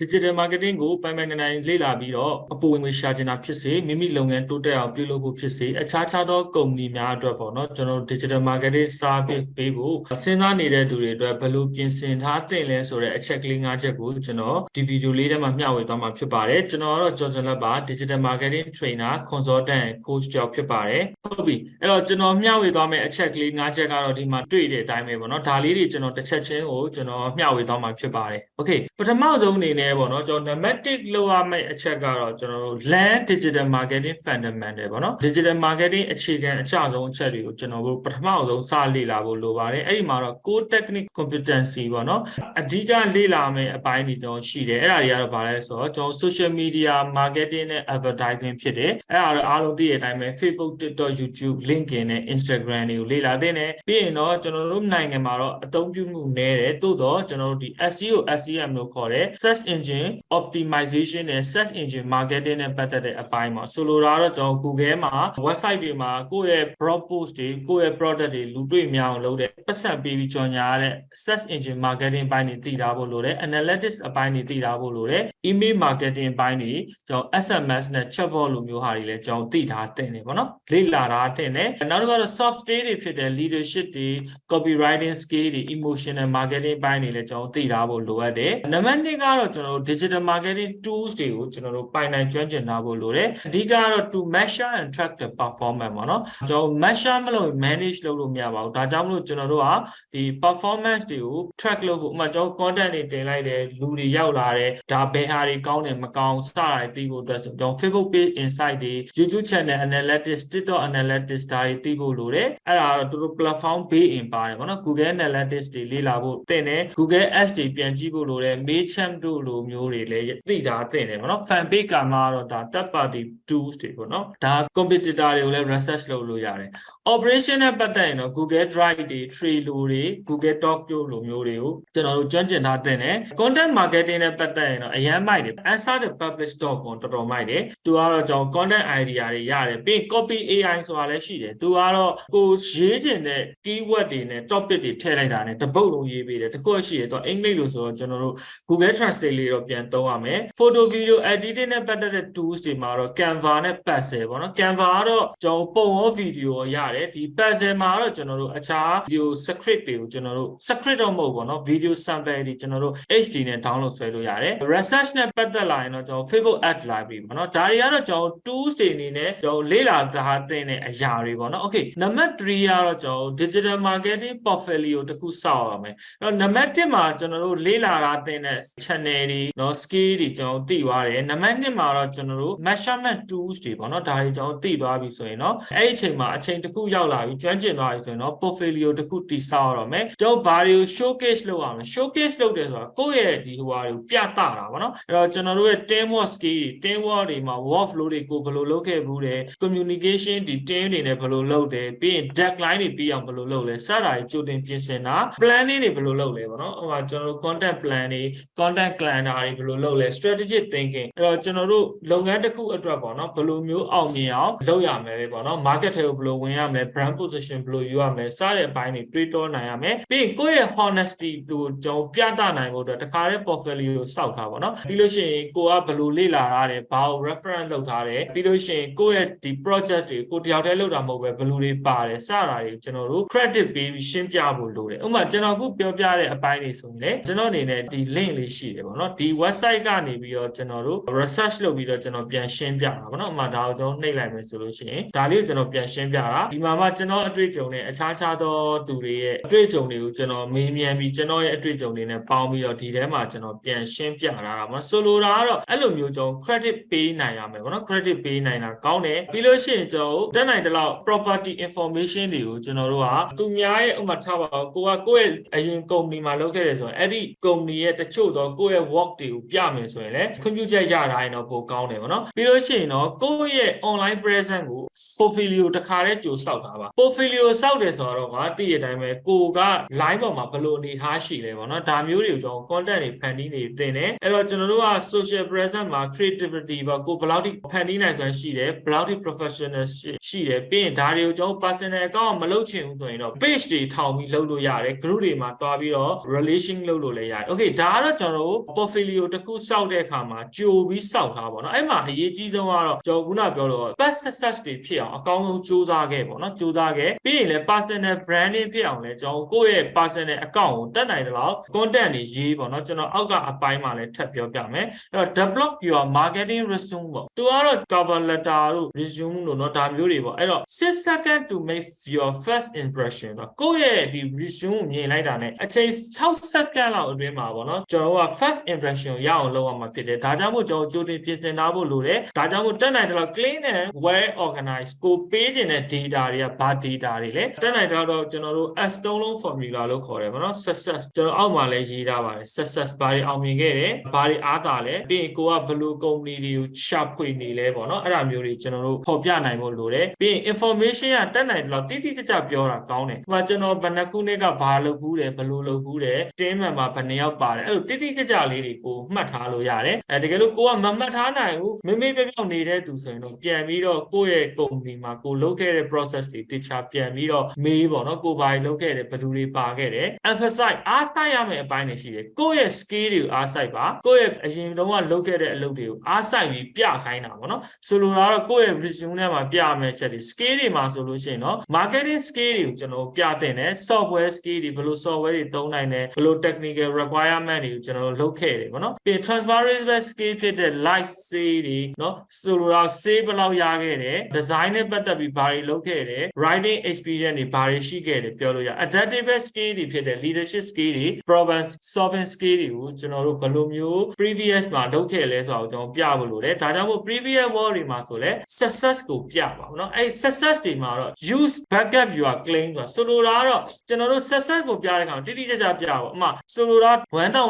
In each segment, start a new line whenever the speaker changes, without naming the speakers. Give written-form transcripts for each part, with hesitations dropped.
digital marketing ကိုပိုင်ပိုင်နိုင်လေ့လာပြီးတော့အပေါ်ဝင်ရှာချင်တာဖြစ်စေမိမိလုပ်ငန်းတိုးတက်အောင်ပြုလုပ်ဖို့ဖြစ်စေအခြားခြားသောကုမ္ပဏီများအတွက်ပေါ့နော်ကျွန်တော်တို့ digital marketing service ပေးဖို့စဉ်းစားနေတဲ့သူတွေအတွက်ဘယ်လိုပြင်ဆင်ထားသင့်လဲဆိုတဲ့အချက်ကလေး၅ချက်ကိုကျွန်တော်ဒီဗီဒီယိုလေးထဲမှာမျှဝေသွားမှာဖြစ်ပါတယ်ကျွန်တော်ကတော့ Kyaw Zin Lat ပါ digital marketing trainer consultant coach ကြောင့်ဖြစ်ပါတယ်ဟုတ်ပြီအဲ့တော့ကျွန်တော်မျှဝေသွားမယ့်အချက်ကလေး၅ချက်ကတော့ဒီမှာတွေ့တဲ့အတိုင်းပဲပေါ့နော်ဒါလေးတွေကျွန်တော်တစ်ချက်ချင်းကိုကျွန်တော်မျှဝေသွားမှာဖြစ်ပါတယ် okay ပထမဆုံးအနေနဲ့ပေါ့နော်ကျွန်တော် name 1လောက်ရမယ့်အချက်ကတော့ကျွန်တော်တို့ land digital marketing fundamental ပေါ့နော် digital marketing အခြေခံအကျဆုံးအချက်တွေကိုကျွန်တော်တို့ပထမဆုံးစလေ့လာဖို့လိုပါတယ်အဲ့ဒီမှာတော့ core technique competency ပေါ့နော်အဓိကလေ့လာမယ့်အပိုင်းတွေတော့ရှိတယ်အဲ့ဒါတွေကတော့ဗာလဲဆိုတော့ကျွန်တော် social media marketing နဲ့ advertising ဖြစ်တယ်အဲ့ဒါတော့အားလုံးသိတဲ့အတိုင်းပဲ Facebook TikTok YouTube LinkedIn နဲ့ Instagram တွေကိုလေ့လာသင့်တယ်ပြီးရင်တော့ကျွန်တော်တို့နိုင်ငံမှာတော့အသုံးပြုမှုနည်းတယ်သို့တော့ကျွန်တော်တို့ဒီ SEO SEM လို့ခေါ်တဲ့ search engine optimization နဲ့ search engine marketing နဲ့ပတ်သက်တဲ့အပိုင်းမှာဆိုလိုတာတော့ကျွန်တော် Google မှာ website တွေမှာကိုယ့်ရဲ့ blog post တွေကိုယ့်ရဲ့ product တွေလူတွေ့များအောင်လုပ်တဲ့ပတ်စံပေးပြီးကြော်ညာရတဲ့ search engine marketing ဘိုင်းတွေတည်ထားဖို့လိုတယ် analytics အပိုင်းတွေတည်ထားဖို့လိုတယ် email marketing ဘိုင်းတွေကျွန်တော် SMS နဲ့ chatbot လိုမျိုးဟာတွေလည်းကျွန်တော်တည်ထားတဲ့နေပေါ့နော်လေ့လာထားတဲ့နေနောက်တစ်ခါတော့ soft skill တွေဖြစ်တဲ့ leadership တွေ copywriting skill တွေ emotional marketing ဘိုင်းတွေလည်းကျွန်တော်တည်ထားဖို့လိုအပ်တယ်နံပါတ်2ကတော့ကျွန်တော်တို့ digital marketing tools တွေကိုကျွန်တော်တို့ပိုင်နိုင်ကျွမ်းကျင်ထားဖို့လိုတယ်အဓိကကတော့ to measure and track the performance ပေါ့နော်ကျွန်တော် measure မလို့ manage လုပ်လို့မရပါဘူးဒါကြောင့်မလို့ကျွန်တော်တို့ကဒီ performance တွေကို track လုပ်ဖို့ဥပမာကျွန်တော် content တွေတင်လိုက်တယ်လူတွေရောက်လာတယ်ဒါဘယ်ဟာတွေကောင်းတယ်မကောင်းစတာတွေသိဖို့အတွက်ဆိုကျွန်တော် Facebook page insight တွေ YouTube channel analytics TikTok analytics ဒါတွေသိဖို့လိုတယ်အဲ့ဒါတော့သူတို့ platform base in ပါတယ်ပေါ့နော် Google analytics တွေလေ့လာဖို့တင်တယ် Google Ads တွေပြန်ကြည့်ဖို့လိုတယ် Mailchimp တို့လိုမျိုးတွေလည်းသိတာတင်တယ်ပေါ့နော် fan page ကမှတော့ဒါ third party tools တွေပေါ့နော်ဒါ competitor တွေကိုလည်း research လုပ်လို့ရတယ် operation နဲ့ပတ်သက်ရင်တော့ Google Drive တွေ Trello တွေ Google Doc တို့လိုမျိုးတွေကိုကျွန်တော်တို့ကျွမ်းကျင်ထားတဲ့ content marketing နဲ့ပတ်သက်ရင်တော့အရန်မိုက်တယ် answer the publish.com တော်တော်မိုက်တယ်သူကတော့ကျွန်တော် content idea တွေရတယ်ပြီး copy AI ဆိုတာလည်းရှိတယ်သူကတော့ကိုရေးချင်တဲ့ keyword တွေနဲ့ topic တွေထည့်လိုက်တာနဲ့တပုတ်လုံးရေးပေးတယ်တခုရှိတယ်သူအင်္ဂလိပ်လိုဆိုတော့ကျွန်တော်တို့ Google Translate လေးတော့ပြန်သုံးရမယ် photo video editing နဲ့ပတ်သက်တဲ့ tools တွေမှာတော့ Canva နဲ့ Pixel ပေါ့နော် Canva ကတော့ကျွန်တော်ပုံရော video ရောရတယ်ဒီ Pixel မှာတော့ကျွန်တော်တို့အခြား video script တွေကိုကျွန်တော်တို့ script တော့မဟုတ်ပေါ့နော် video sample တွေကျွန်တော်တို့ HD နဲ့ download ဆွဲလို့ရတယ် research နဲ့ပတ်သက်လာရင်တော့ကျွန်တော် Facebook ad library ပေါ့နော်ဒါတွေကတော့ကျွန်တော် tools တွေအနေနဲ့ကျွန်တော်လေ့လာထားတဲ့အရာတွေပေါ့နော် okay နံပါတ်3ကတော့ကျွန်တော် digital marketing portfolio တခုစောက်ရမယ်အဲ့တော့နံပါတ်1မှာကျွန်တော်တို့လေ့လာထားတဲ့ channel တွေเนาะ skill တွေကျွန်တော်သိသွားတယ်နံပါတ်2မှာတော့ကျွန်တော်တို့ measurement tools တွေပေါ့နော်ဒါတွေကျွန်တော်သိသွားပြီဆိုရင်เนาะအဲ့ဒီအချိန်မှာအချိန်တစ်ခုရောက်လာပြီကျွမ်းကျင်သွားပြီဆိုရင်เนาะ portfolio တစ်ခုတည်ဆောက်ရတော့မယ်ကျွန်တော်ဘာတွေကို showcase လုပ်ရမလဲ showcase လုပ်တယ်ဆိုတာကိုယ့်ရဲ့ဒီဟိုဟာတွေကိုပြသတာပေါ့နော်အဲ့တော့ကျွန်တော်တို့ရဲ့ teamwork skill တွေ teamwork တွေမှာ workflow တွေကိုဘယ်လိုလုပ်ခဲ့ဘူးတယ် communication ဒီ team တွေနဲ့ဘယ်လိုလုပ်တယ်ပြီးရင် deadline တွေပြီးအောင်ဘယ်လိုလုပ်လဲစတာတွေကြိုတင်ပြင်ဆင်တာ planning တွေဘယ်လိုလုပ်လဲပေါ့နော်ဟိုမှာကျွန်တော်တို့ content plan တွေ content calendar တွေဘယ်လိုလုပ်လဲ strategic thinking အဲ့တော့ကျွန်တော်တို့လုပ်ငန်းတစ်ခုအတွက်ပေါ့နော်ဘယ်လိုမျိုးအောင်မြင်အောင်လုပ်ရမယ်လေပေါ့နော် market ထဲကိုဘယ်လိုဝင်ရမလဲ brand position ဘယ်လိုယူရမလဲစတဲ့အပိုင်းတွေတွေးတောနိုင်ရမယ်ပြီးရင်ကိုယ့်ရဲ့ honesty ကိုကျွန်တော်ပြသနိုင်ဖို့အတွက်တခါတည်း portfolio ကိုစောက်ထားပေါ့နော်ပြီးလို့ရှိရင်ကိုကဘယ်လိုလေ့လာထားတယ်ဘာကို reference လုပ်ထားတယ်ပြီးလို့ရှိရင်ကိုယ့်ရဲ့ဒီ project တွေကိုတယောက်တည်းလုပ်တာမဟုတ်ပဲဘယ်လိုတွေပါတယ်စတာတွေကျွန်တော်တို့ credit ပေးပြီးရှင်းပြဖို့လိုတယ်ဥပမာကျွန်တော်အခုပြောပြတဲ့အပိုင်းတွေဆိုရင်လေကျွန်တော်အနေနဲ့ဒီ link လေးရှိတယ်ပေါ့နော်ဒီ website ကနေပြီးတော့ကျွန်တော်တို့ research လုပ်ပြီးတော့ကျွန်တော်ပြန်ရှင်းပြတာပေါ့နော်ဥပမာဒါကိုကျွန်တော်နှိပ်လိုက်မယ်ဆိုလို့ရှိရင်ဒါလေးကိုကျွန်တော်ပြန်ရှင်းပြတာဒီမှာမှကျွန်တော်အတွေ့အကြုံနဲ့အခြားခြားသောသူတွေရဲ့အတွေ့အကြုံတွေကိုကျွန်တော်မေးမြန်းပြီးကျွန်တော်ရဲ့အတွေ့အကြုံတွေနဲ့ပေါင်းပြီးတော့ဒီထဲမှာကျွန်တော်ပြန်ရှင်းပြတာပေါ့ဆိုလိုတာကတော့အဲ့လိုမျိုးကျွန်တော် credit ပေးနိုင်ရမယ်ပေါ့နော် credit ပေးနိုင်တာကောင်းတယ်ပြီးလို့ရှိရင်ကျွန်တော်တက်နိုင်တဲ့လောက် property information တွေကိုကျွန်တော်တို့ကသူများရဲ့ဥပမာထားပါတော့ကိုယ့်ရဲ့အရင် company မှာလုပ်ခဲ့တယ်ဆိုရင်အဲ့ဒီ company ရဲ့တချို့တော့ကိုယ့်ရဲ့ work တွေကိုပြမယ်ဆိုရင်လည်းခွင့်ပြုချက်ရတာရင်တော့ပိုကောင်းတယ်ပေါ့နော်ပြီးလို့ရှိရင်တော့ကိုယ့်ရဲ့ online presence ကို portfolio တစ်ခါတည်းကြိုစောက်တာပါ portfolio စောက်တယ်ဆိုတော့ကတည့်ရတိုင်းပဲကိုက line ပေါ်မှာဘယ်လိုအနေထားရှိလဲပေါ့နော်ဒါမျိုးတွေကိုကျွန်တော် content တွေဖန်တီးနေတင်တယ်အဲ့တော့ကျွန်တော်တို့က social presence မှာ creativity ပေါ့ကိုဘယ်လောက်ထိဖန်တီးနိုင်စွမ်းရှိတယ်ဘယ်လောက်ထိ professional ရှိတယ်ပြီးရင်ဒါတွေကိုကျွန်တော် personal account မလုပ်ချင်ဘူးဆိုရင်တော့ page တွေထောင်ပြီးလုပ်လို့ရတယ် group တွေမှာတွားပြီးတော့ relation လုပ်လို့လည်းရတယ် okay ဒါကတော့ကျွန်တော်တို့ portfolio တခုစောက်တဲ့အခါမှာကြိုပြီးစောက်ထားပါတော့အဲ့မှာအရေးကြီးဆုံးကတော့ကျွန်တော်ခုနပြောလို့ best success တွေဖြစ်အောင်အကောင်းဆုံးစူးစမ်းခဲ့ပေါ့နော်စူးစမ်းခဲ့ပြီးရင်လည်း personal branding ဖြစ်အောင်လည်းကျွန်တော်ကိုယ့်ရဲ့ personal account ကိုတက်နိုင်တယ်လို့ content တွေရေးပေါ့နော်ကျွန်တော်အောက်ကအပိုင်းမှာလည်းထပ်ပြောပြမယ်အဲ့တော့ develop your marketing resume ပေါ့သူကတော့ cover letter တို့ resume တို့เนาะဒါမျိုးတွေပေါ့အဲ့တော့6 second to make your first impression တော့ကိုယ့်ရဲ့ဒီ resume ကိုမြင်လိုက်တာ နဲ့အချိန်6 second လောက်အတွင်းမှာပေါ့နော်ကျွန်တော်က first impression ကိုရအောင်လုပ်ရမှာဖြစ်တယ်ဒါကြောင့်မို့ကျွန်တော်ကြိုတင်ပြင်ဆင်ထားဖို့လိုတယ်ဒါကြောင့်မို့တက်နိုင်တယ်လို့ clean and well organized ကိုပေးခြင်းတဲ့ data တွေကဘာ data တွေလဲတက်နိုင်တော့ကျွန်တော်တို့ S 3လုံး formula လို့ခေါ်တယ်ပေါ့နော် success ကျွန်တော်အောက်မှာလည်းရေးထားပါတယ် success ဘာတွေအောင်မြင်ခဲ့တယ်ဘာတွေအားသာလဲပြီးရင်ကိုကဘယ်လို company တွေကိုရှာဖွေနေလဲပေါ့နော်အဲ့ဒါမျိုးတွေကျွန်တော်တို့ဖော်ပြနိုင်ဖို့လိုတယ်ပြီးရင် information ကတက်နိုင်တယ်လို့တိတိကျကျပြောတာကောင်းတယ်ဟိုမှာကျွန်တော်ဘယ်နှခုနှစ်ကဘာလုပ်ဘူးတယ်ဘယ်လိုလုပ်ဘူးတယ် team member ဘယ်နှယောက်ပါတယ်အဲ့လိုတိတိကျကျလေးတွေကိုမှတ်ထားလို့ရတယ်တကယ်လို့ကိုကမမှတ်ထားနိုင်ဘူးမေမေပြောင်နေတဲ့သူဆိုရင်တော့ပြန်ပြီးတော့ကိုယ့်ရဲ့ company မှာကိုလုပ်ခဲ့တဲ့ process တွေတခြားပြန်ပြီးတော့မေးပေါ့နော်ကိုဘာတွေလုပ်ခဲ့တယ်ဘယ်သူတွေပါခဲ့တယ် emphasize အားစိုက်ရမယ့်အပိုင်းတွေရှိတယ်ကိုယ့်ရဲ့ skill တွေကိုအားစိုက်ပါကိုယ့်ရဲ့အရင်တုန်းကလုပ်ခဲ့တဲ့အလုပ်တွေကိုအားစိုက်ပြီးပြခိုင်းတာပေါ့နော်ဆိုလိုတာကတော့ကိုယ့်ရဲ့ resume ထဲမှာပြရမယ့်ချက်တွေ skill တွေမှာဆိုလို့ရှိရင်တော့ marketing skill တွေကိုကျွန်တော်ပြတင်တယ် software skill တွေဘယ်လို software တွေသုံးနိုင်တယ်ဘယ်လို technical requirement တွေကိုကျွန်တော်လုပ်ခဲ့တယ်ပေါ့နော်ပြီး transparency skill ဖြစ်တဲ့ light sale တွေเนาะဆိုလိုတာ save ဘယ်လောက်ရခဲ့တယ် design နဲ့ပတ်သက်ပြီးဘာတွေလုပ်ခဲ့တယ် writing experience တွေဘာတွေရှိခဲ့တယ်ပြောလို့ရ adaptive skill တွေဖြစ်တဲ့ leadership skill တွေ problem solving skill တွေကိုကျွန်တော်တို့ဘယ်လိုမျိုး previous မှာလုပ်ခဲ့လဲဆိုတော့ကျွန်တော်ပြဖို့လိုတယ်ဒါကြောင့်မို့ previous word တွေမှာဆိုလဲ success ကိုပြပါဘူးเนาะအဲ့ success တွေမှာတော့ use backup your claim ဆိုလိုတာကတော့ကျွန်တော်တို့ success ကိုပြတဲ့အခါတိတိကျကျပြပါအမှဆိုလိုတာ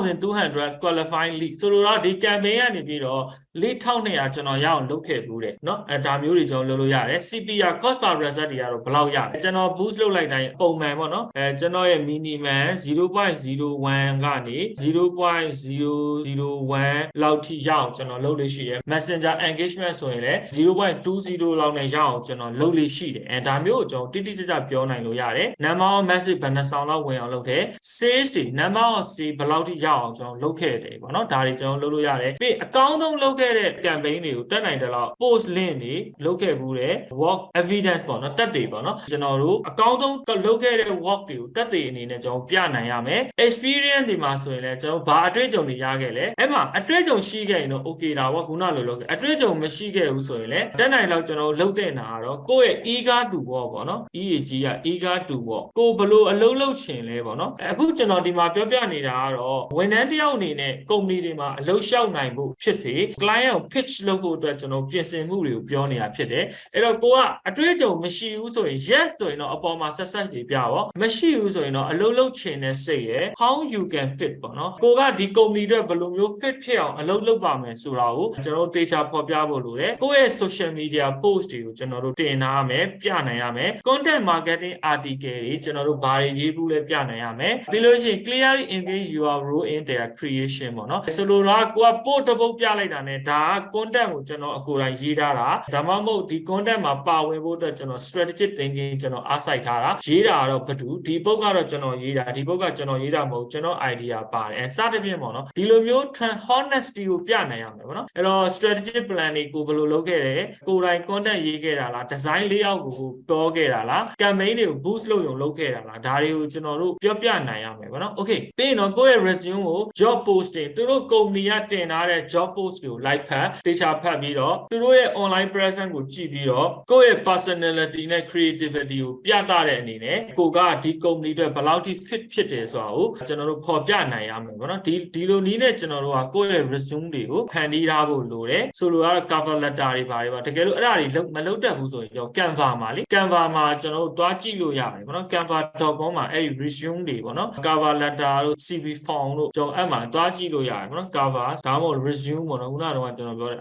1200 qualifying league ဆိုလိုတာဒီ campaign ကနေပြီးတော့ 4200ကျွန်တော်ရအောင်လုပ်ခဲ့ဘူးတယ်เนาะအဲဒါမျိုးတွေကျွန်တော်လုပ်လို့ရတယ် CPR cost per result တွေကတော့ဘယ်လောက်ရလဲကျွန်တော် boost လုပ်လိုက်တိုင်းပုံမှန်ပေါ့เนาะကျွန်တော်ရဲ့ minimum 0.01 ကနေ 0.001 လောက်ထိရအောင်ကျွန်တော်လုပ်လို့ရှိရယ် messenger engagement ဆိုရင်လည်း 0.20 လောက်နဲ့ရအောင်ကျွန်တော်လုပ်လို့ရှိတယ်ဒါမျိုးကိုကျွန်တော်တိတိကျကျပြောနိုင်လို့ရတယ် number of message ဘယ်နှဆောင်လောက်ဝင်အောင်လုပ်တယ် sales တွေ number of sales ဘယ်လောက်ထိရအောင်ကျွန်တော်လုပ်ခဲ့တယ်ပေါ့เนาะဒါတွေကျွန်တော်လုပ်လို့ရတယ်ပြီးအကောင်းဆုံးလုပ်ခဲ့တဲ့ campaign တွေကိုတက်နိုင်တယ်လို့ post link တွေလုပ်ခဲ့ဘူးတယ် work evidence ပေါ့เนาะတက်တွေပေါ့เนาะကျွန်တော်တို့အကောင်းဆုံးလုပ်ခဲ့တဲ့ work တွေကိုတက်တွေအနေနဲ့ကျွန်တော်ပြနိုင်ရမယ် experience ဒီမှာဆိုရင်လည်းကျွန်တော်ဘာအတွေ့အကြုံတွေရခဲ့လဲအဲ့မှာအတွေ့အကြုံရှိခဲ့ရင်တော့ okay ဒါပေါ့ခုနလိုလုပ်ခဲ့အတွေ့အကြုံမရှိခဲ့ဘူးဆိုရင်လည်းတက်နိုင်တော့ကျွန်တော်လုပ်တဲ့နာကတော့ကိုယ့်ရဲ့ eager to ပေါ့เนาะ EAG က eager to ပေါ့ကိုဘလို့အလုပ်လုပ်ချင်လဲပေါ့เนาะအခုကျွန်တော်ဒီမှာပြောပြနေတာကတော့ဝန်ထမ်းတယောက်အနေနဲ့ company တွေမှာအလုပ်လျှောက်နိုင်ဖို့ဖြစ်စေ client ကို pitch လုပ်ဖို့အတွက်ကျွန်တော်ပြင်ဆင်မှုတွေကိုပြောနေတာဖြစ်တယ်အဲ့တော့ကိုကအတွေ့အကြုံမရှိဘူးဆိုရင် yes ဆိုရင်တော့အပေါ်မှာ success တွေပြပါမရှိဘူးဆိုရင်တော့အလုပ်လုပ်ချင်တဲ့စိတ်ရယ် how you can fit ပေါ့เนาะကိုကဒီ company တွေဘယ်လိုမျိုး fit ဖြစ်အောင်အလုပ်လုပ်ပါမယ်ဆိုတာကိုကျွန်တော်တေချာဖော်ပြဖို့လိုတယ်ကိုယ့်ရဲ့ social media post တွေကိုကျွန်တော်တို့တင်ထားရမယ်ပြနိုင်ရမယ် content marketing article တွေကျွန်တော်တို့ဘာတွေရေးဘူးလဲပြနိုင်ရမယ်ပြီးလို့ရှိရင် clearly engage your role in their creation ပေါ့เนาะဆိုလိုတာကိုက post တစ်ပုဒ်ပြလိုက်တာ နဲ့ဒါက content ကိုကျွန်တော်အကိုယ်တိုင်ရေးထားတာဒါမှမဟုတ်ဒီ content မှာပါဝင်ဖို့အတွက်ကျွန်တော် strategic thinking ကျွန်တော်အားစိုက်ထားတာရေးတာကတော့ဘယ်သူဒီပုဒ်ကတော့ကျွန်တော်ရေးတာဒီပုဒ်ကကျွန်တော်ရေးတာမဟုတ်ကျွန်တော် idea ပါတယ်စသဖြင့်ပေါ့เนาะဒီလိုမျိုး honesty ကိုပြနိုင်ရမယ်ပေါ့เนาะအဲ့တော့ strategic plan တွေကိုဘယ်လိုလုပ်ခဲ့တယ်ကိုယ်တိုင် content ရေးခဲ့တာလား design layout ကိုပြောခဲ့တာလား campaign တွေကို boost လုပ်ရုံလုပ်ခဲ့တာလားဒါတွေကိုကျွန်တော်တို့ပြောပြနိုင်ရမယ်ပေါ့เนาะ okay ပြီးရင်တော့ကိုယ့်ရဲ့ resume ကို job posting သူတို့ company ကတင်ထားတဲ့ job post ကို like ဖတ်တေချာဖတ်ပြီးတော့သူတို့ရဲ့ online presence ကိုကြည့်ပြီးတော့ကိုယ့်ရဲ့ personality နဲ့ creativity ကိုပြသတဲ့အနေနဲ့ကိုကဒီ company တွေဘယ်လောက်ထိ fit ဖြစ်တယ်ဆိုတာကိုကျွန်တော်တို့ဖော်ပြနိုင်ရမယ်ပေါ့နော်ဒီလိုနည်းနဲ့ကျွန်တော်တို့ကကိုယ့်ရဲ့ resume တွေကိုဖန်တီးထားဖို့လိုတယ်ဆိုလိုတာ cover letter တွေပါတကယ်လို့အဲ့ဒါတွေမလုပ်တတ်ဘူးဆိုရင်ကျွန်တော် Canva မှာလေ Canva မှာကျွန်တော်တို့တွားကြည့်လို့ရတယ်ပေါ့နော် canva.com မှာအဲ့ဒီ resume တွေပေါ့နော် cover letter တို့ CV form တို့ကျွန်တော်အဲ့မှာတွားကြည့်လို့ရတယ်ပေါ့နော် cover ဒါမှမဟုတ် resume ပေါ့နော်ခုနကတော့ တော့ကျွန်တော်ပြောတယ်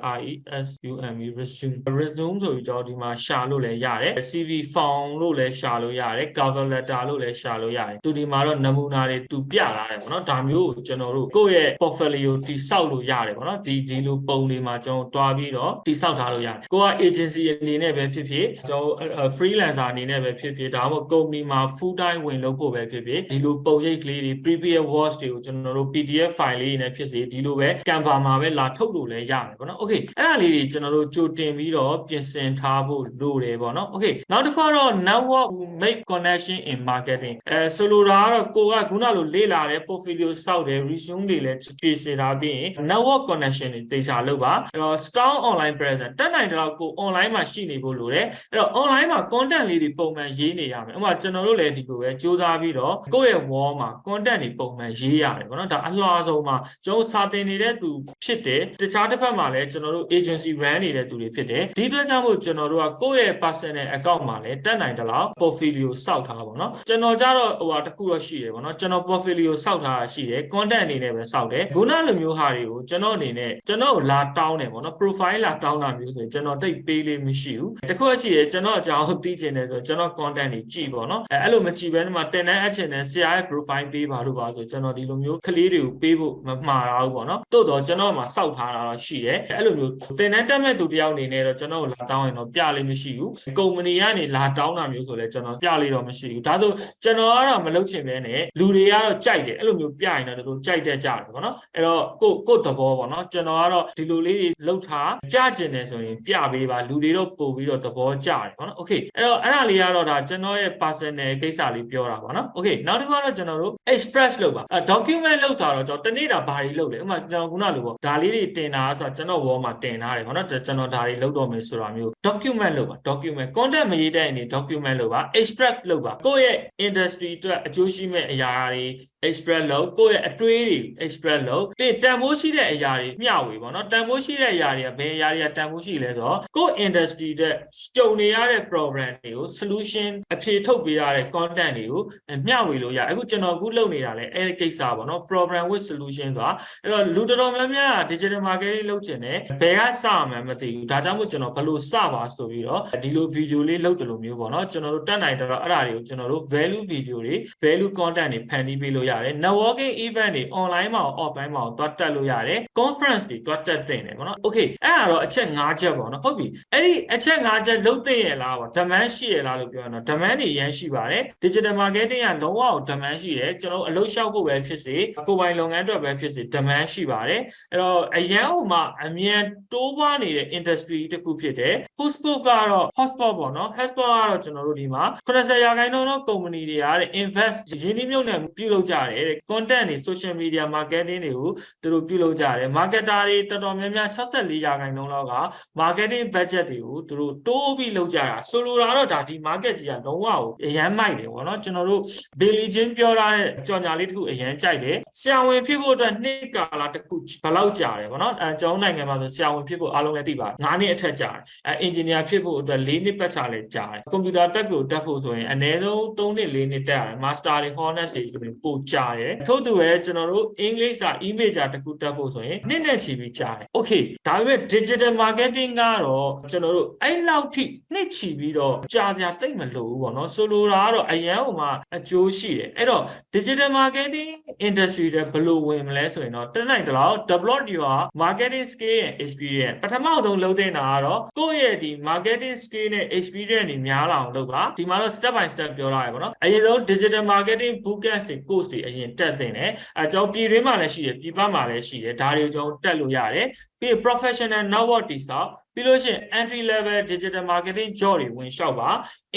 resume ဆိုပြီးကျွန်တော်ဒီမှာရှာလို့လည်းရတယ် CV form လို့လည်းရှာလို့ရတယ် cover letter လို့လည်းရှာလို့ရတယ်သူဒီမှာတော့နမူနာတွေသူပြလာတယ်ပေါ့နော်ဒါမျိုးကိုကျွန်တော်တို့ကိုယ့်ရဲ့ portfolio တိဆောက်လို့ရတယ်ပေါ့နော်ဒီလိုပုံတွေမှာကျွန်တော်တွားပြီးတော့တိဆောက်ထားလို့ရတယ်ကိုက agency အနေနဲ့ပဲဖြစ်ဖြစ်ကျွန်တော် freelancer အနေနဲ့ပဲဖြစ်ဖြစ်ဒါမှမဟုတ် company မှာ full time ဝင်လုပ်ဖို့ပဲဖြစ်ဖြစ်ဒီလိုပုံရိပ်ကလေးတွေ previous works တွေကိုကျွန်တော်တို့ PDF file လေးနဲ့ဖြစ်စေဒီလိုပဲ Canva မှာပဲလာထုတ်လို့လည်းရတယ်ပေါ့နော် okay အဲ့ဒါလေးတွေကျွန်တော်တို့ကြိုတင်ပြီးတော့ပြင်ဆင်ထားဖို့လိုတယ်ပေါ့နော် okay နောက်တစ်ခါတော့ network make connection in marketing ဆိုလိုတာကတော့ကိုကခုနလိုလေ့လာတဲ့ portfolio စောက်တယ် resume တွေလည်းပြင်ဆင်ထားပြီးရင် network connection တွေတေချာလုပ်ပါအဲ့တော့ strong online presence တက်နိုင်တော့ကို online မှာရှိနေဖို့လိုတယ်အဲ့တော့ online မှာ content လေးတွေပုံမှန်ရေးနေရမယ်ဥပမာကျွန်တော်တို့လည်းဒီလိုပဲစူးစမ်းပြီးတော့ကိုယ့်ရဲ့ wall မှာ content တွေပုံမှန်ရေးရတယ်ပေါ့နော်ဒါအလှဆုံးမှာကျွန်တော်စာသင်နေတဲ့သူဖြစ်တယ်တခြားတစ်ဖက်မှာလည်းကျွန်တော်တို့ agency run နေတဲ့သူတွေဖြစ်တယ်ဒီအတွက်ကြောင့်မို့ကျွန်တော်တို့ကကိုယ့်ရဲ့ personal account မှာလည်းတက်နိုင်တယ်လို့ portfolio စောက်ထားပါတော့ကျွန်တော်ကြတော့ဟိုတခုတော့ရှိတယ်ပေါ့နော်ကျွန်တော် portfolio စောက်ထားတာရှိတယ် content အနေနဲ့ပဲစောက်တယ်ခုနလိုမျိုးဟာတွေကိုကျွန်တော်အနေနဲ့ကျွန်တော်လာတောင်းတယ်ပေါ့နော် profile လာတောင်းတာမျိုးဆိုရင်ကျွန်တော်တိတ်ပေးလေးမရှိဘူးတခုရှိတယ်ကျွန်တော်အကြောင်းသိချင်တယ်ဆိုကျွန်တော် content တွေကြည့်ပေါ့နော်အဲ့လိုမကြည့်ဘဲနဲ့မှတင်တဲ့အချင်နဲ့ဆရာရဲ့ profile ပေးပါလို့ပါဆိုကျွန်တော်ဒီလိုမျိုးကလေးတွေကိုပေးဖို့မမှားတော့ဘူးပေါ့နော်တိုးတော့ကျွန်တော်မှာစောက်ထားတာတော့ရှိတယ်အဲ့လိုမျိုးတင်တဲ့တက်မဲ့သူတယောက်အနေနဲ့တော့ကျွန်တော်လာတောင်းရင်တော့ပြလေးမရှိဘူးကုမ္ပဏီကနေလာတောင်းတာမျိုးဆိုလဲကျွန်တော်ပြလေးတော့မရှိဘူးဒါဆိုကျွန်တော်ကတော့မလုပ်ချင်ပဲနဲ့လူတွေကတော့ကြိုက်တယ်အဲ့လိုမျိုးပြရင်တော့တို့ကြိုက်တတ်ကြတယ်ပေါ့နော်အဲ့တော့ကိုသဘောပေါ့နော်ကျွန်တော်ကတော့ဒီလိုလေးတွေလောက်ထားပြချင်တယ်ဆိုရင်ပြပေးပါလူတွေတော့ပို့ပြီးတော့သဘောကျတယ်ပေါ့နော် okay အဲ့တော့အဲ့ဒါလေးကတော့ဒါကျွန်တော်ရဲ့ personal ကိစ္စလေးပြောတာပေါ့နော် okay နောက်တစ်ခါတော့ကျွန်တော်တို့ express လုပ်ပါ document လုပ်ဆိုတော့ကျွန်တော်တနေ့တာဘာတွေလုပ်လဲဥပမာကျွန်တော်ခုနလိုပေါ့ဒါလေးတွေတင်တာဆိုတော့ကျွန်တော် wall မှာတင်ထားတယ်ပေါ့နော်ကျွန်တော်ဒါတွေလုပ်တော့မယ်ဆိုတာမျိုး document လုပ်ပါ document content မရေးတဲ့အနေ document လုပ်ပါ express လုပ်ပါကိုယ့်ရဲ့ industry အတွက်အကျိုးရှိမဲ့အရာတွေ express လုပ်ကိုယ့်ရဲ့အတွေးတွေ express လုပ်ပြီးတန်ဖိုးရှိတဲ့အရာတွေမျှဝေပေါ့နော်တန်ဖိုးရှိတဲ့အရာတွေကဘယ်အရာတွေကတန်ဖိုးရှိလဲဆိုတော့ကိုယ့် industry အတွက်ကြုံနေရတဲ့ problem တွေကို solution အဖြေထုတ်ပေးရတဲ့ content တွေကိုမျှဝေလို့ရအခုကျွန်တော်အခုလုပ်နေတာလဲအဲ့ဒီကိစ္စပေါ့နော် problem with solution ဆိုတာအဲ့တော့လူတော်တော်များများ digital marketing လုပ်ချင်တယ်ဘယ်ကစမှန်းမသိဘူးဒါကြောင့်မို့ကျွန်တော်ဘယ်လိုစပါဆိုပြီးတော့ဒီလို video လေးလုပ်တယ်လို့မျိုးပေါ့နော်ကျွန်တော်တို့တက်နိုင်တော့အဲ့ဒါတွေကိုကျွန်တော်တို့ value video တွေ value content တွေဖန်တီးပေးလို့ရတယ် networking event တွေ online မှာ offline မှာတွားတက်လို့ရတယ် conference တွေတွားတက်သင့်တယ်ပေါ့နော် okay အဲ့ဒါတော့အချက်၅ချက်ပေါ့နော်ဟုတ်ပြီအဲ့ဒီအချက်၅ချက်လုပ်သင့်ရလားပေါ့ demand ရှိရလားလို့ပြောရင်တော့ demand တွေရမ်းရှိပါတယ် digital marketing ကလုံးဝ demand ရှိတယ်ကျွန်တော်အလုပ်လျှောက်ဖို့ပဲဖြစ်စေကိုယ်ပိုင်လုပ်ငန်းအတွက်ပဲဖြစ်စေ demand ရှိပါတယ်အဲ့တော့အရန်ဟိုမှာအမြန်တိုးပွားနေတဲ့ industry တစ်ခုဖြစ်တယ် hotspot ကတော့ hotspot ပေါ့နော် hotspot ကတော့ကျွန်တော်တို့ဒီမှာ90%သော company တွေကတဲ့ invest ရင်းနှီးမြှုပ်နှံပြုလုပ်ကြတယ်တဲ့ content တွေ social media marketing တွေကိုသူတို့ပြုလုပ်ကြတယ် marketer တွေတော်တော်များများ64%လောက်က marketing budget တွေကိုသူတို့တိုးပြီးလုပ်ကြတာဆိုလိုတာတော့ဒါဒီ market ကြီးကလုံးဝကိုအရန်မိုက်တယ်ပေါ့နော်ကျွန်တော်တို့ Billy ချင်းပြောထားတဲ့ကြော်ညာလေးတစ်ခုအရန်ကြိုက်တယ်ဆရာဝန်ဖြစ်ဖို့အတွက်နှစ်ကာလတစ်ခုဘယ်လောက်ကြာတယ်ပေါ့နော်ကျွန်တော်နိုင်ငံမှာဆိုဆရာဝန်ဖြစ်ဖို့အားလုံးလည်းသိပါတယ်9နှစ်အထက်ကြာတယ်engineer ဖြစ်ဖို့အတွက်4နှစ်ပတ်ချလည်းကြာတယ် computer တက်ကိုတက်ဖို့ဆိုရင်အနည်းဆုံး3နှစ်4နှစ်တက်ရတယ် master တွေ honors တွေပို့ကြာတယ်ထို့သူပဲကျွန်တော်တို့ English စာ image တစ်ခုတက်ဖို့ဆိုရင်နှစ်နဲ့ချီပြီးကြာတယ် okay ဒါပေမဲ့ digital marketing ကတော့ကျွန်တော်တို့အဲ့လောက်ထိနှစ်ချီပြီးတော့ကြာစရာတိတ်မလိုဘူးပေါ့နော်ဆိုလိုတာကတော့အရန်ဟိုမှာအကျိုးရှိတယ်အဲ့တော့ digital marketing industry တွေဘယ်လိုဝင်မလဲဆိုရင်တော့တနိုင်တော့ develop your marketing skill and experience ပထမဆုံးလုပ်တဲ့နာကတော့ကိုယ့်ရဲ့ဒီ marketing skill နဲ့ experience တွေများလာအောင်လုပ်ပါဒီမှာတော့ step by step ပြောထားရပါတော့အရင်ဆုံး digital marketing bootcamp တွေ course တွေအရင်တက်သင့်တယ်ကျွန်တော်ပြည်တွင်းမှာလည်းရှိတယ်ပြည်ပမှာလည်းရှိတယ်ဒါတွေကိုကျွန်တော်တက်လို့ရတယ်ပြီး professional network တိစောက်ပြီးလို့ရှိရင် entry level digital marketing job တွေဝင်လျှောက်ပါ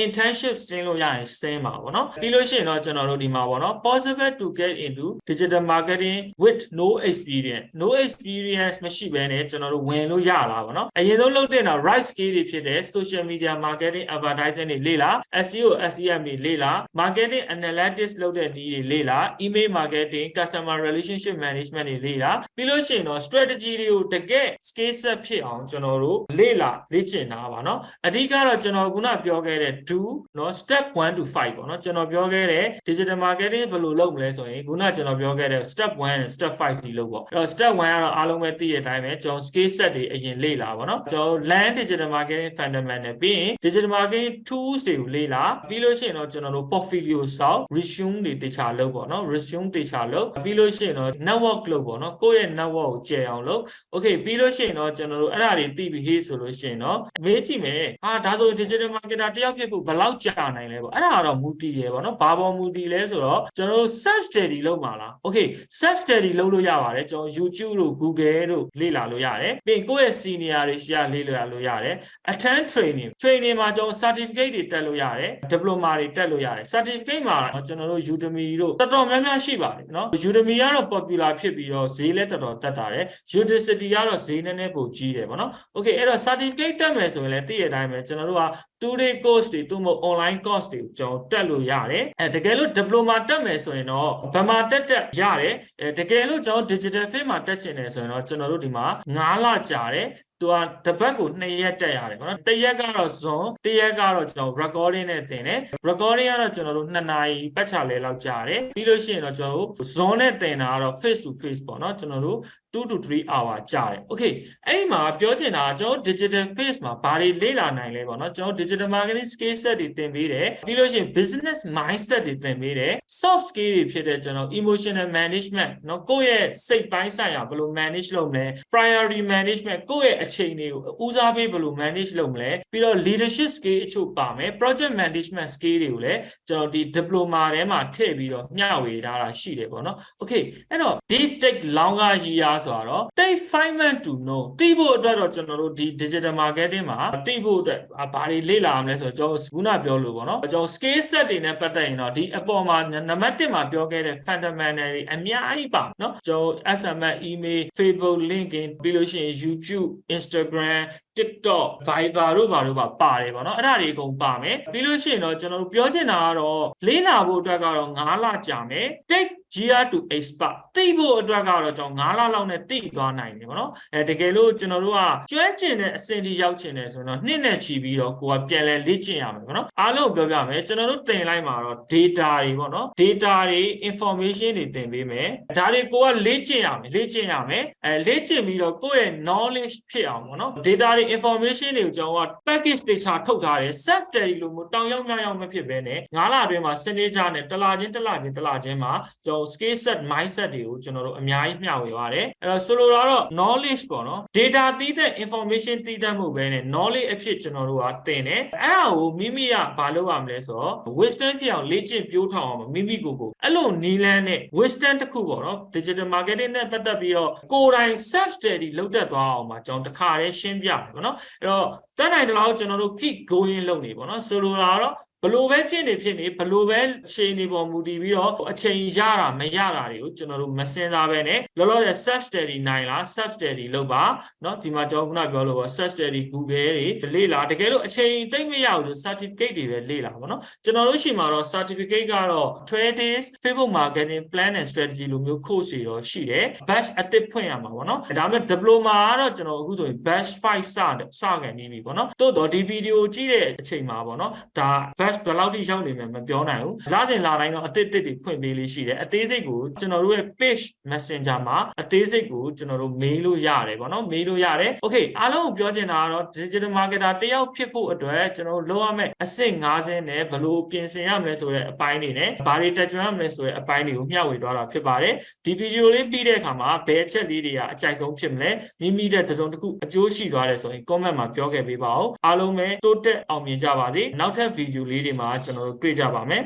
internship ဆင်းလို့ရရင်ဆင်းပါပေါ့နော်ပြီးလို့ရှိရင်တော့ကျွန်တော်တို့ဒီမှာပေါ့နော် possible to get into digital marketing with no experience မရှိဘဲနဲ့ကျွန်တော်တို့ဝင်လို့ရလားပေါ့နော်အရင်ဆုံးလုပ်တဲ့တော့ right skill တွေဖြစ်တဲ့ social media marketing advertising တွေလေ့လာ SEO SEM တွေလေ့လာ marketing analytics လုပ်တဲ့နည်းတွေလေ့လာ email marketing customer relationship management တွေလေ့လာပြီးလို့ရှိရင်တော့ strategy တွေကိုတက skill set ဖြစ်အောင်ကျွန်တော်တို့လေ့ကျင့်တာပါเนาะအဓိကတော့ကျွန်တော်ခုနပြောခဲ့တဲ့ do เนาะ step 1 to 5ပေါ့เนาะကျွန်တော်ပြောခဲ့တဲ့ digital marketing ဘယ်လိုလုပ်မလဲဆိုရင်ခုနကျွန်တော်ပြောခဲ့တဲ့ step 1 and step 5ဒီလုပ်ပေါ့အဲ့တော့ step 1ကတော့အားလုံးပဲသိတဲ့အတိုင်းပဲကျွန်တော် skill set တွေအရင်လေ့လာပါเนาะကျွန်တော် land digital marketing fundamental ပြီးရင် digital marketing tools တွေကိုလေ့လာပြီးလို့ရှိရင်တော့ကျွန်တော်တို့ portfolio ဆောက် resume တွေတခြားလုပ်ပေါ့เนาะ resume တခြားလုပ်ပြီးလို့ရှိရင်တော့ network လုပ်ပေါ့เนาะကိုယ့်ရဲ့ network ကိုကျယ်အောင်လုပ် okay ပြီးလို့ရှိရင်တော့ကျွန်တော်တို့အဲ့ဒါတွေသိပြီးဟေးဆိုလို့ရှိရင်တော့မေးကြည့်မယ်ဒါဆို digital marketer တယောက်ဖြစ်ဖို့ဘယ်လောက်ကြာနိုင်လဲပေါ့အဲ့ဒါကတော့မူတည်ရယ်ပေါ့เนาะဘာပေါ်မူတည်လဲဆိုတော့ကျွန်တော်တို့ self study လုပ်မှာလား okay self study လုပ်လို့ရပါတယ်ကျွန်တော် YouTube တို့ Google တို့လေ့လာလို့ရတယ်ပြီးရင်ကိုယ့်ရဲ့ senior တွေရှာလေ့လာလို့ရတယ် attend training မှာကျွန်တော် certificate တွေတက်လို့ရတယ် diploma တွေတက်လို့ရတယ် certificate မှာကျွန်တော်တို့ Udemy တို့တော်တော်များများရှိပါတယ်เนาะ Udemy ကတော့ popular ဖြစ်ပြီးတော့ဈေးလည်းတော်တော်တက်တာတယ် Udacity ကတော့ဈေးနည်းနည်းပိုကြီးတယ်ပေါ့နော် okay အဲ့တော့ certificate တက်မယ်ဆိုရင်လည်းသိရတဲ့အတိုင်းပဲကျွန်တော်တို့က 2-day course တွေသို့မဟုတ် online course တွေကျွန်တော်တက်လို့ရတယ်တကယ်လို့ diploma တက်မယ်ဆိုရင်တော့ဘယ်မှာတက်ရတယ်တကယ်လို့ကျွန်တော် digital field မှာတက်ချင်တယ်ဆိုရင်တော့ကျွန်တော်တို့ဒီမှာ9လကြာတယ်သူကတပတ်ကို2ရက်တက်ရတယ်ပေါ့နော်တစ်ရက်ကတော့ Zoom တစ်ရက်ကတော့ကျွန်တော် recording နဲ့တင်တယ် recording ကတော့ကျွန်တော်တို့2နာရီပတ်ချာလဲလောက်ကြာတယ်ပြီးလို့ရှိရင်တော့ကျွန်တော်တို့ Zoom နဲ့တင်တာကတော့ face to face ပေါ့နော်ကျွန်တော်တို့2 to 3 hour ကြာတယ် okay အဲ့ဒီမှာပြောချင်တာကကျွန်တော် digital face မှာဘာတွေလေ့လာနိုင်လဲပေါ့နော်ကျွန်တော် digital marketing skill set တွေသင်ပေးတယ်ပြီးလို့ရှိရင် business mindset တွေသင်ပေးတယ် soft skill တွေဖြစ်တဲ့ကျွန်တော် emotional management เนาะကိုယ့်ရဲ့စိတ်ပိုင်းဆိုင်ရာဘယ်လို manage လုပ်မလဲ priority management ကိုယ့်ရဲ့အချိန်တွေကိုဦးစားပေးဘယ်လို manage လုပ်မလဲပြီးတော့ leadership skill အချို့ပါမယ် project management skill တွေကိုလည်းကျွန်တော်ဒီ diploma ထဲမှာထည့်ပြီးတော့မျှဝေထားတာရှိတယ်ပေါ့နော် okay အဲ့တော့ deep take longer year ဆိုတော့ take 5 months to know သိဖို့အတွက်တော့ကျွန်တော်တို့ဒီ digital marketing မှာသိဖို့အတွက်ဘာတွေလေ့လာရမလဲဆိုတော့ကျွန်တော်ခုနပြောလို့ပေါ့နော်ကျွန်တော် skill set တွေနဲ့ပတ်သက်ရင်တော့ဒီအပေါ်မှာနံပါတ်1မှာပြောခဲ့တဲ့ fundamental တွေအများကြီးပါနော်ကျွန်တော် SMS email Facebook LinkedIn ပြီးလို့ရှိရင် YouTube Instagram TikTok Viber တို့ဘာလို့ပါတယ်ပေါ့နော်အဲ့ဒါတွေအကုန်ပါမယ်ပြီးလို့ရှိရင်တော့ကျွန်တော်တို့ပြောချင်တာကတော့လေ့လာဖို့အတွက်ကတော့9လကြာမယ် take year to expert သိဖို့အတွက်ကတော့ကျွန်တော်9လလောက်နဲ့သိသွားနိုင်တယ်ပေါ့နော်တကယ်လို့ကျွန်တော်တို့ကကျွမ်းကျင်တဲ့အဆင့်ထိရောက်ချင်တယ်ဆိုတော့နှစ်နဲ့ချီပြီးတော့ကိုကပြန်လဲလေ့ကျင့်ရမယ်ပေါ့နော်အားလုံးပြောပြမယ်ကျွန်တော်တို့သင်လိုက်မှာတော့ data တွေပေါ့နော် data တွေ information တွေသင်ပေးမယ်ဒါတွေကိုကလေ့ကျင့်ရမယ်လေ့ကျင့်ပြီးတော့ကိုယ့်ရဲ့ knowledge ဖြစ်အောင်ပေါ့နော် data တွေ information တွေကိုကျွန်တော်က package တွေချထုတ်ထားတယ် self study လို့မျိုးတောင်ရောက်မြောက်မဖြစ်ဘဲနဲ့9လအတွင်းမှာစနေကြနဲ့တစ်လချင်းမှာကျွန်တော် skill set mindset တွေကိုကျွန်တော်တို့အများကြီးမျှဝေပါတယ်အဲ့တော့ဆိုလိုတာတော့ knowledge ပေါ့နော် data သိတဲ့ information သိတတ်မှုပဲနဲ့ knowledge အဖြစ်ကျွန်တော်တို့ကသင်တယ်အဲ့ဒါကိုမိမိကဘာလုပ်ရမလဲဆိုတော့ wisdom ဖြစ်အောင်လေ့ကျင့်ပြိုးထောင်အောင်မိမိကိုအဲ့လိုနီးလန်းနဲ့ wisdom တစ်ခုပေါ့နော် digital marketing နဲ့ပတ်သက်ပြီးတော့ကိုယ်တိုင် self study လုပ်တတ်သွားအောင်မှာကျွန်တော်တစ်ခါတည်းရှင်းပြတယ်ပေါ့နော်အဲ့တော့တန်းနိုင်တဲ့လောက်ကျွန်တော်တို့ keep going လုပ်နေပေါ့နော်ဆိုလိုတာကတော့ဘလို့ပဲဖြစ်နေဘလို့ပဲချိန်နေပေါ်မူတည်ပြီးတော့အချိန်ရတာမရတာတွေကိုကျွန်တော်တို့မစင်စားပဲနဲ့လောလောဆယ် self study နိုင်လား self study လုပ်ပါเนาะဒီမှာကျွန်တော်ခုနပြောလို့ပေါ့ self study Google တွေလေ့လာတကယ်လို့အချိန်တိတ်မရဘူးလို့ certificate တွေပဲလေ့လာပါเนาะကျွန်တော်တို့ရှိမှာတော့ certificate ကတော့ 12 days Facebook marketing plan and strategy လိုမျိုး course တွေတော့ရှိတယ် batch အသစ်ဖွင့်ရမှာပေါ့เนาะဒါပေမဲ့ diploma ကတော့ကျွန်တော်အခုဆိုရင် batch 5စကန်နေပြီပေါ့เนาะတိုးတော့ဒီဗီဒီယိုကြည့်တဲ့အချိန်မှာပေါ့เนาะဒါ batch ဘယ်လောက်ထိရောက်နေမယ်မပြောနိုင်ဘူးလာစဉ်လာတိုင်းတော့အသစ်တွေဖွင့်ပေးလေးရှိတယ်အသေးစိတ်ကိုကျွန်တော်တို့ရဲ့ page messenger မှာအသေးစိတ်ကိုကျွန်တော်တို့ mail လို့ရတယ်ပေါ့နော် mail လို့ရတယ် okay အားလုံးကိုပြောချင်တာကတော့ digital marketer တယောက်ဖြစ်ဖို့အတွက်ကျွန်တော်တို့လုပ်ရမယ့်အဆင့်5ဆင့်နဲ့ဘယ်လိုပြင်ဆင်ရမလဲဆိုတဲ့အပိုင်းတွေနဲ့ဘာတွေတက်ကြွရမလဲဆိုတဲ့အပိုင်းတွေကိုမျှဝေသွားတာဖြစ်ပါတယ်ဒီဗီဒီယိုလေးပြီးတဲ့အခါမှာဘယ်အချက်လေးတွေကအကြိုက်ဆုံးဖြစ်မလဲမိမိတဲ့တစ်စုံတစ်ခုအကျိုးရှိသွားတယ်ဆိုရင် comment မှာပြောခဲ့ပေးပါဦးအားလုံးပဲတိုးတက်အောင်မြင်ကြပါစေနောက်ထပ်ဗီဒီယိုလေးတွေမှာကျွန်တော်တို့တွေ့ကြပါမယ်